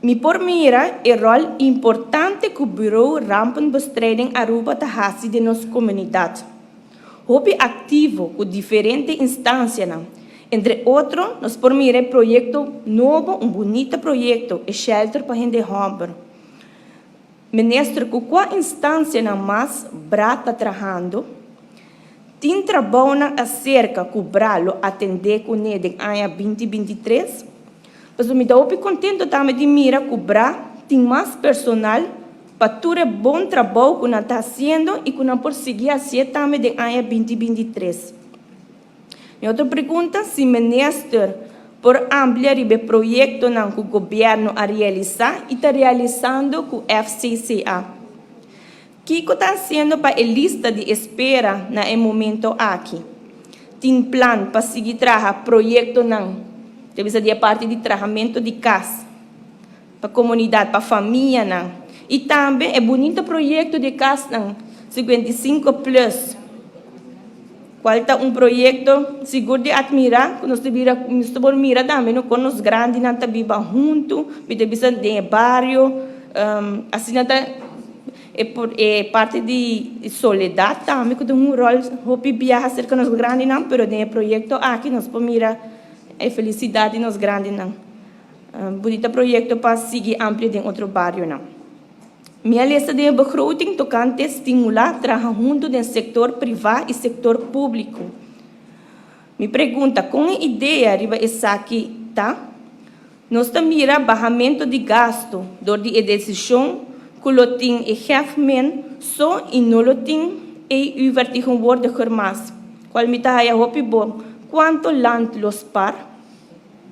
Mi por mira o rol importante que o Bureau Rampenbestrijding Aruba tem de nossa comunidade. Hobby ativo com diferentes instâncias. Entre outros, nós por mira projeto novo, bonito projeto, shelter para gente jovem. Ministro, com qual instância mais brata trabalhando? Tem trabalho acerca de bralo atender com ele em ano 2023? Mas eu me dou contente também de mirar que o Bra tem mais personal para todo o bom trabalho que nós está fazendo e que nós por seguir assim também em ano 2023. Minha outra pergunta, se o ministro por ampliar o projeto que o governo a realizar e está realizando com o FCCA. O que está fazendo para a lista de espera no momento aqui? Tem plano para seguir trabalhar projeto deve ser a parte de tratamento de casa, para a comunidade, para a família. E também é bonito projeto de casa 55 plus. Qual é projeto seguro de admirar, que nós devemos mirar também com os grandes, nós vivemos juntos, devemos ter bairro, assim é parte de soledade também, que tem rol, viajar cerca dos grandes, mas tem projeto aqui, nós podemos mirar a felicidade nos grandes. Bonito projeto para seguir amplo em outro bairro. Minha lista de begroting tocante estimular trabalho junto do setor privado e setor público. Me pergunta, com a ideia de essa aqui, tá? Nós estamos mirando barramento de gasto, do de decisão, que o tem e refmen, só e não o tem e o vertigo word de mais. Qual me está aí a bom? Quanto land los par?